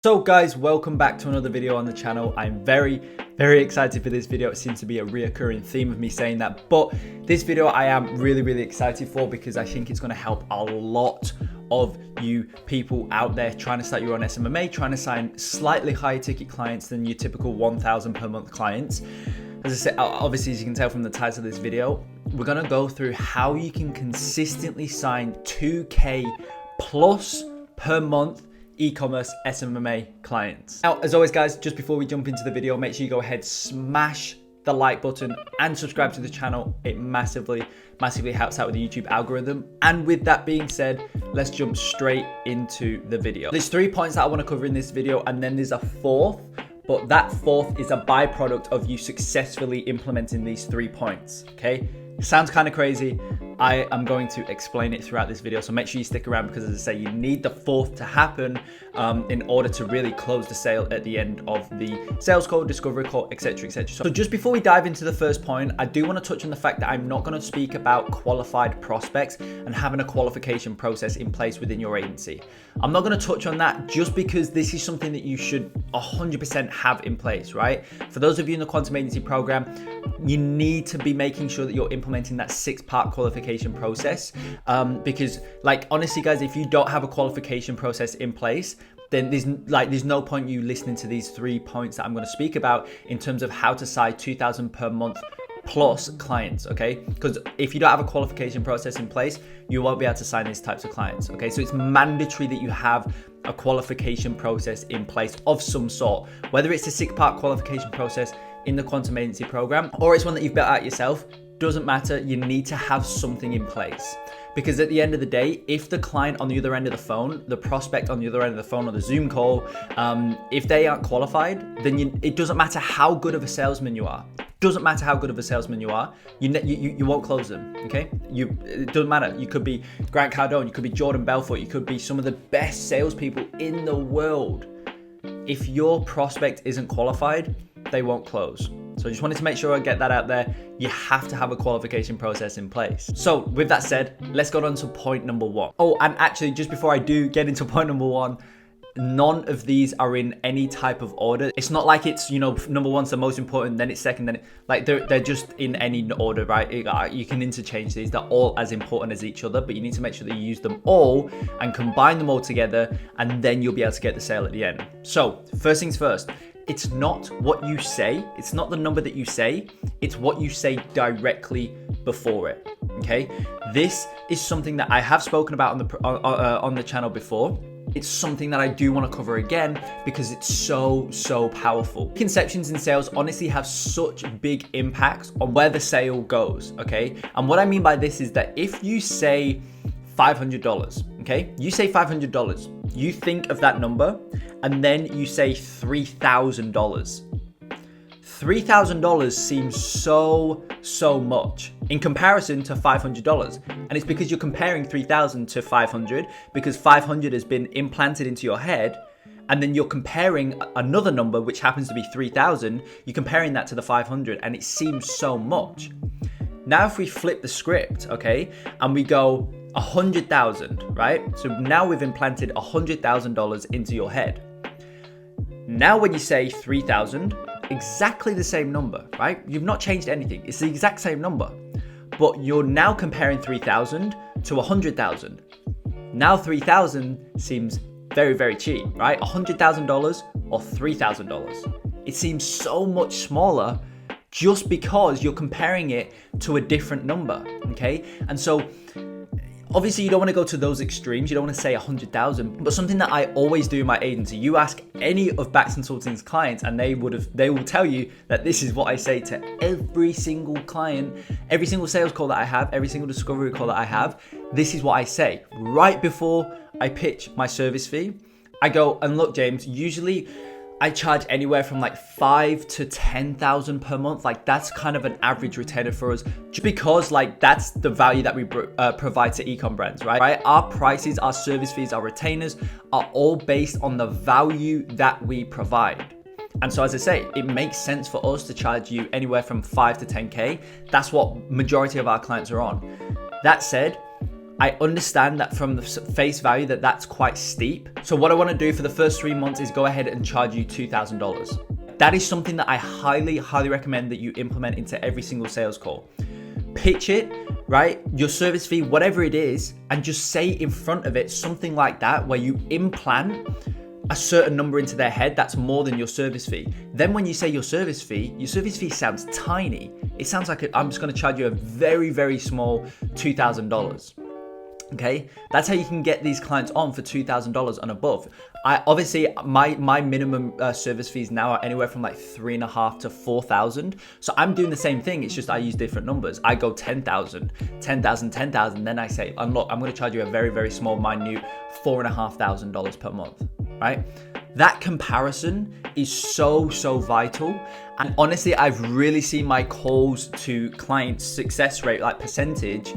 So guys, welcome back to another video on the channel. I'm very excited for this video. It seems to be a reoccurring theme of me saying that, but this video I am really excited for because I think it's going to help a lot of you people out there trying to start your own SMMA, trying to sign slightly higher ticket clients than your typical 1,000 per month clients. As I said, obviously, as you can tell from the title of this video, we're going to go through how you can consistently sign 2K plus per month e-commerce SMMA clients. Now, as always guys, just before we jump into the video, make sure you go ahead, smash the like button and subscribe to the channel. It massively helps out with the YouTube algorithm. And with that being said, let's jump straight into the video. There's 3 points that I want to cover in this video, and then there's a fourth, but that fourth is a byproduct of you successfully implementing these 3 points, okay? Sounds kind of crazy. I am going to explain it throughout this video, so make sure you stick around because, as I say, you need the fourth to happen in order to really close the sale at the end of the sales call, discovery call, etc. So just before we dive into the first point, I do want to touch on the fact that I'm not going to speak about qualified prospects and having a qualification process in place within your agency. I'm not going to touch on that just because this is something that you should 100% have in place, right? For those of you in the Quantum Agency program, you need to be making sure that you're implementing that 6-part qualification process, because, like, honestly guys, if you don't have a qualification process in place, then there's no point you listening to these 3 points that I'm going to speak about in terms of how to sign 2,000 per month plus clients, okay? Because if you don't have a qualification process in place, you won't be able to sign these types of clients, okay? So it's mandatory that you have a qualification process in place of some sort, whether it's a 6-part qualification process in the Quantum Agency program or it's one that you've built out yourself. Doesn't matter, you need to have something in place. Because at the end of the day, if the client on the other end of the phone, the prospect on the other end of the phone or the Zoom call, if they aren't qualified, then it doesn't matter how good of a salesman you are. Doesn't matter how good of a salesman you are, you won't close them, okay? It doesn't matter. You could be Grant Cardone, you could be Jordan Belfort, you could be some of the best salespeople in the world. If your prospect isn't qualified, they won't close. So I just wanted to make sure I get that out there. You have to have a qualification process in place. So with that said, let's go on to point number 1. Oh, and actually, just before I do get into point number 1, none of these are in any type of order. It's not like it's, number 1's the most important, then it's second, then they're just in any order, right? You can interchange these. They're all as important as each other, but you need to make sure that you use them all and combine them all together, and then you'll be able to get the sale at the end. So first things first, it's not what you say. It's not the number that you say. It's what you say directly before it. Okay. This is something that I have spoken about on the channel before. It's something that I do want to cover again because it's so powerful. Conceptions in sales honestly have such big impacts on where the sale goes. Okay. And what I mean by this is that if you say $500, okay, you say $500, you think of that number, and then you say $3,000. $3,000 seems so much in comparison to $500, and it's because you're comparing 3,000 to 500 because 500 has been implanted into your head, and then you're comparing another number which happens to be 3,000. You're comparing that to the 500, and it seems so much. Now, if we flip the script, okay, and we go 100,000, right? So now we've implanted $100,000 into your head. Now, when you say 3,000, exactly the same number, right? You've not changed anything. It's the exact same number, but you're now comparing 3,000 to 100,000. Now 3,000 seems very cheap, right? $100,000 or $3,000. It seems so much smaller just because you're comparing it to a different number, okay? And so obviously you don't want to go to those extremes. You don't want to say 100,000, but something that I always do in my agency, you ask any of Bax Consulting's clients and they will tell you that this is what I say to every single client, every single sales call that I have, every single discovery call that I have. This is what I say right before I pitch my service fee. I go, and look, James, usually I charge anywhere from like 5 to 10,000 per month. Like that's kind of an average retainer for us, just because like that's the value that we provide to e-com brands, right? Our prices, our service fees, our retainers are all based on the value that we provide. And so, as I say, it makes sense for us to charge you anywhere from 5 to 10K. That's what majority of our clients are on. That said, I understand that from the face value that that's quite steep. So what I want to do for the first 3 months is go ahead and charge you $2,000. That is something that I highly, highly recommend that you implement into every single sales call. Pitch it, right? Your service fee, whatever it is, and just say in front of it something like that where you implant a certain number into their head that's more than your service fee. Then when you say your service fee sounds tiny. It sounds like I'm just going to charge you a very, very small $2,000. Okay, that's how you can get these clients on for $2,000 and above. Obviously my minimum service fees now are anywhere from like 3,500 to 4,000. So I'm doing the same thing. It's just I use different numbers. I go 10,000, 10,000, 10,000. Then I say, and look, I'm going to charge you a very, very small, minute $4,500 per month. Right? That comparison is so vital. And honestly, I've really seen my calls to clients success rate, like percentage,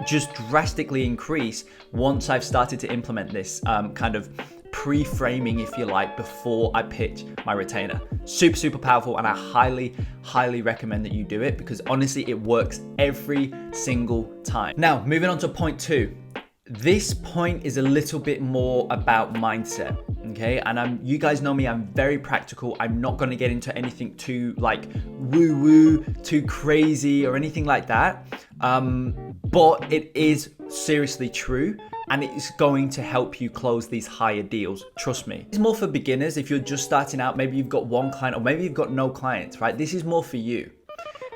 just drastically increase once I've started to implement this kind of pre-framing, if you like, before I pitch my retainer. Super powerful, and I highly recommend that you do it because honestly, it works every single time. Now, moving on to point 2. This point is a little bit more about mindset, okay? And you guys know me, I'm very practical. I'm not gonna get into anything too like woo-woo, too crazy or anything like that. But it is seriously true, and it's going to help you close these higher deals. Trust me. It's more for beginners. If you're just starting out, maybe you've got one client or maybe you've got no clients, right? This is more for you.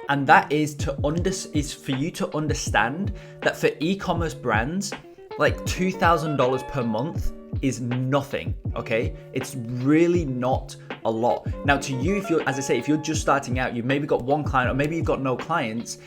And that is for you to understand that for e-commerce brands, like $2,000 per month is nothing, okay? It's really not a lot. Now to you, if you're just starting out, you've maybe got one client or maybe you've got no clients,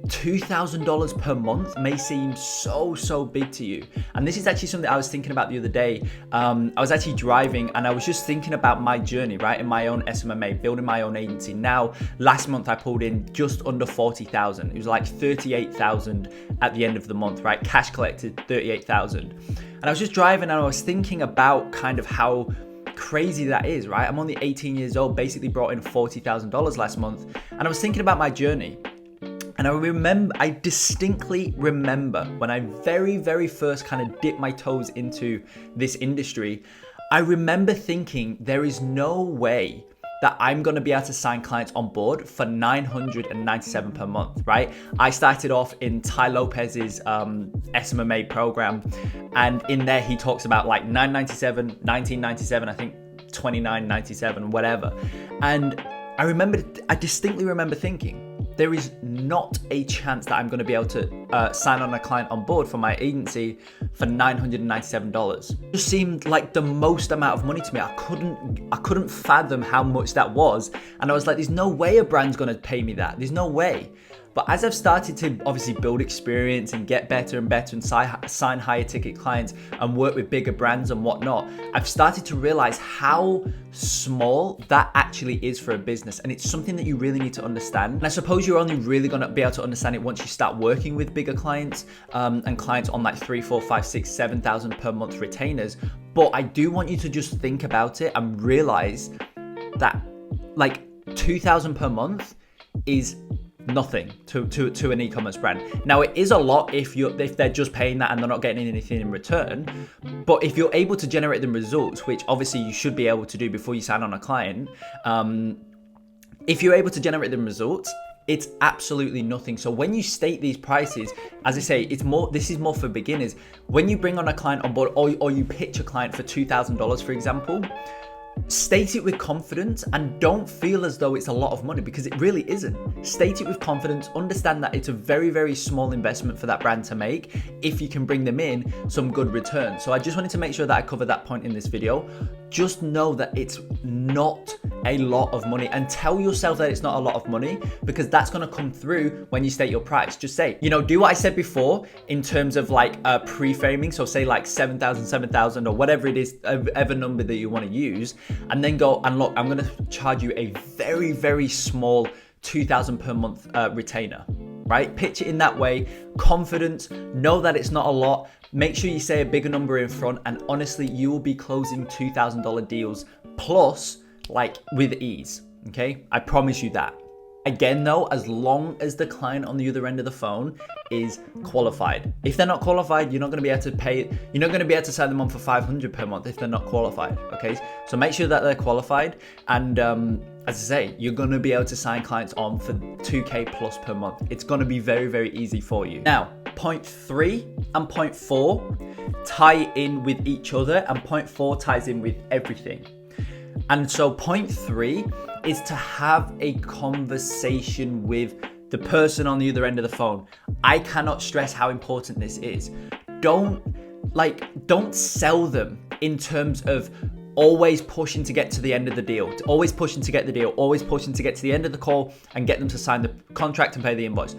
$2,000 per month may seem so big to you. And this is actually something I was thinking about the other day. I was actually driving and I was just thinking about my journey, right? In my own SMMA, building my own agency. Now, last month I pulled in just under 40,000. It was like 38,000 at the end of the month, right? Cash collected 38,000. And I was just driving and I was thinking about kind of how crazy that is, right? I'm only 18 years old, basically brought in $40,000 last month. And I was thinking about my journey. And I distinctly remember when I very first kind of dipped my toes into this industry, I remember thinking there is no way that I'm going to be able to sign clients on board for $997 per month, right? I started off in Tai Lopez's SMMA program, and in there he talks about like $997, $1997, I think $29.97, whatever. And I distinctly remember thinking, there is not a chance that I'm going to be able to sign on a client on board for my agency for $997. It just seemed like the most amount of money to me. I couldn't fathom how much that was. And I was like, there's no way a brand's going to pay me that. There's no way. But as I've started to obviously build experience and get better and better and sign higher ticket clients and work with bigger brands and whatnot, I've started to realize how small that actually is for a business. And it's something that you really need to understand. And I suppose you're only really going to be able to understand it once you start working with bigger clients and clients on like 3, 4, 5, 6, 7,000 per month retainers. But I do want you to just think about it and realize that like 2,000 per month is nothing to an e-commerce brand. Now it is a lot if they're just paying that and they're not getting anything in return. But if you're able to generate the results, which obviously you should be able to do before you sign on a client, if you're able to generate the results, it's absolutely nothing. So when you state these prices, as I say, this is more for beginners. When you bring on a client on board or you pitch a client for $2,000, for example, state it with confidence and don't feel as though it's a lot of money, because it really isn't. State it with confidence, understand that it's a very small investment for that brand to make if you can bring them in some good return. So I just wanted to make sure that I covered that point in this video. Just know that it's not a lot of money, and tell yourself that it's not a lot of money, because that's going to come through when you state your price. Just say, do what I said before in terms of like pre-framing. So say like 7,000 or whatever it is, whatever number that you want to use, and then go and look, I'm going to charge you a very small 2,000 per month retainer, right? Pitch it in that way, confidence, know that it's not a lot. Make sure you say a bigger number in front, and honestly, you will be closing $2,000 deals plus, like, with ease, okay? I promise you that. Again though, as long as the client on the other end of the phone is qualified. If they're not qualified, you're not going to be able to pay, you're not going to be able to sign them on for $500 per month if they're not qualified, okay? So make sure that they're qualified, and as I say, you're going to be able to sign clients on for 2K plus per month. It's going to be very, very easy for you. Now, point 3 and point 4 tie in with each other, and point 4 ties in with everything. And so point 3 is to have a conversation with the person on the other end of the phone. I cannot stress how important this is. Don't sell them in terms of always pushing to get to the end of the deal, always pushing to get the deal, always pushing to get to the end of the call and get them to sign the contract and pay the invoice.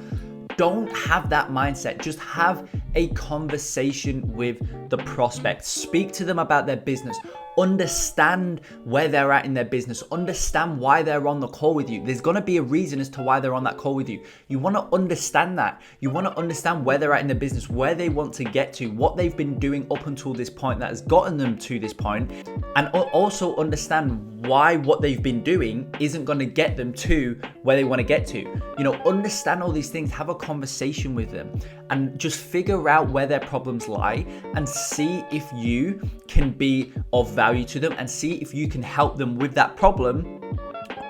Don't have that mindset. Just have a conversation with the prospect. Speak to them about their business. Understand where they're at in their business. Understand why they're on the call with you. There's going to be a reason as to why they're on that call with you. You want to understand that. You want to understand where they're at in their business, where they want to get to, what they've been doing up until this point that has gotten them to this point, and also understand why what they've been doing isn't going to get them to where they want to get to. You know, understand all these things, have a conversation with them, and just figure out where their problems lie and see if you can be of value to them and see if you can help them with that problem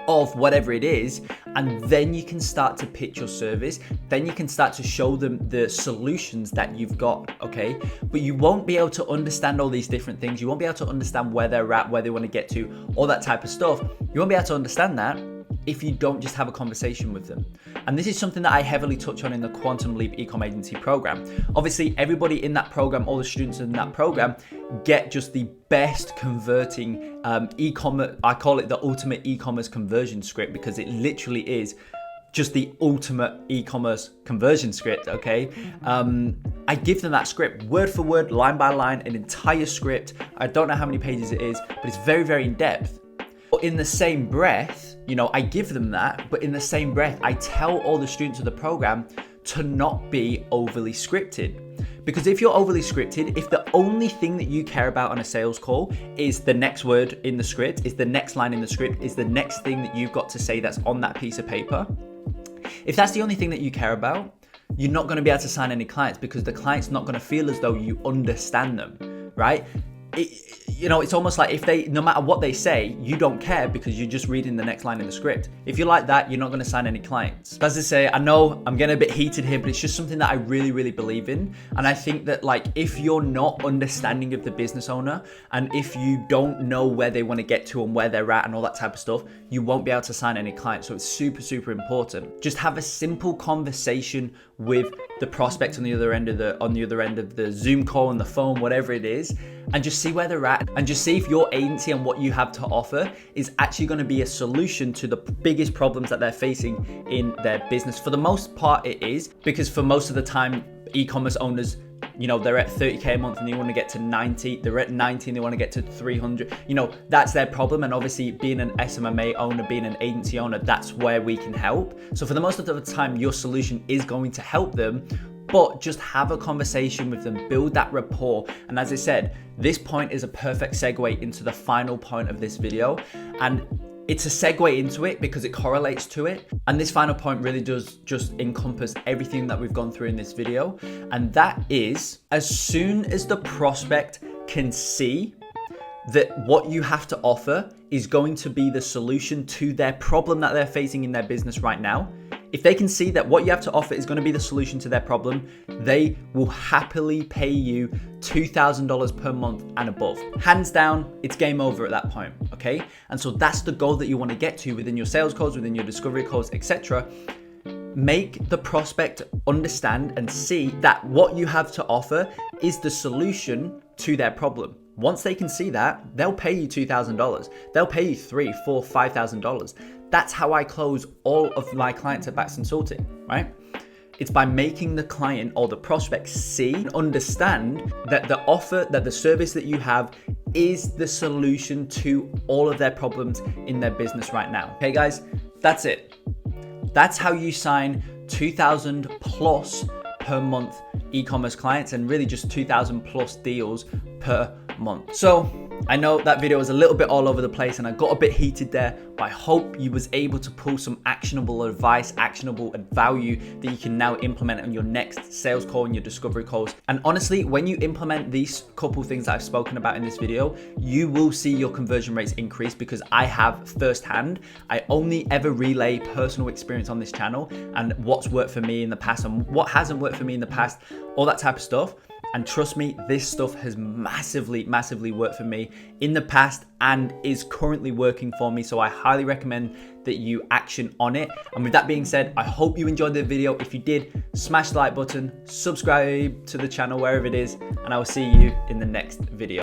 of whatever it is. And then you can start to pitch your service. Then you can start to show them the solutions that you've got, okay? But you won't be able to understand all these different things. You won't be able to understand where they're at, where they want to get to, all that type of stuff. You won't be able to understand that if you don't just have a conversation with them. And this is something that I heavily touch on in the Quantum Leap Ecomm Agency program. Obviously, everybody in that program, all the students in that program, get just the best converting e-commerce. I call it the ultimate e-commerce conversion script because it literally is just the ultimate e-commerce conversion script, okay? I give them that script, word for word, line by line, an entire script. I don't know how many pages it is, but it's very, very in depth. But in the same breath, you know, I give them that, but in the same breath, I tell all the students of the program to not be overly scripted. Because if you're overly scripted, if the only thing that you care about on a sales call is the next word in the script, is the next line in the script, is the next thing that you've got to say that's on that piece of paper, if that's the only thing that you care about, you're not going to be able to sign any clients because the client's not going to feel as though you understand them, right? You know, it's almost like if they, no matter what they say, you don't care because you're just reading the next line in the script. If you're like that, you're not going to sign any clients. As I say, I know I'm getting a bit heated here, but it's just something that I really, really believe in. And I think that like, if you're not understanding of the business owner and if you don't know where they want to get to and where they're at and all that type of stuff, you won't be able to sign any clients. So it's super, super important. Just have a simple conversation with the prospect on the other end of the Zoom call, on the phone, whatever it is, and just see where they're at and just see if your agency and what you have to offer is actually going to be a solution to the biggest problems that they're facing in their business. For the most part, it is, because for most of the time, e-commerce owners, you know, they're at 30K a month and they want to get to 90. They're at 90 and they want to get to 300. You know, that's their problem. And obviously being an SMMA owner, being an agency owner, that's where we can help. So for the most of the time, your solution is going to help them, but just have a conversation with them, build that rapport. And as I said, this point is a perfect segue into the final point of this video. And it's a segue into it because it correlates to it. And this final point really does just encompass everything that we've gone through in this video. And that is, as soon as the prospect can see that what you have to offer is going to be the solution to their problem that they're facing in their business right now, if they can see that what you have to offer is going to be the solution to their problem, they will happily pay you $2,000 per month and above. Hands down, it's game over at that point, okay? And so that's the goal that you want to get to within your sales calls, within your discovery calls, etc. Make the prospect understand and see that what you have to offer is the solution to their problem. Once they can see that, they'll pay you $2,000. They'll pay you $3,000, $4,000, $5,000. That's how I close all of my clients at Bax Consulting, right? It's by making the client or the prospect see and understand that the offer, that the service that you have is the solution to all of their problems in their business right now. Okay, guys, that's it. That's how you sign 2,000 plus per month e-commerce clients and really just 2,000 plus deals per month. So I know that video was a little bit all over the place and I got a bit heated there, but I hope you was able to pull some actionable advice, actionable value that you can now implement on your next sales call and your discovery calls. And honestly, when you implement these couple things that I've spoken about in this video, you will see your conversion rates increase, because I have firsthand. I only ever relay personal experience on this channel and what's worked for me in the past and what hasn't worked for me in the past, all that type of stuff. And trust me, this stuff has massively worked for me in the past and is currently working for me. So I highly recommend that you action on it. And with that being said, I hope you enjoyed the video. If you did, smash the like button, subscribe to the channel wherever it is, and I will see you in the next video.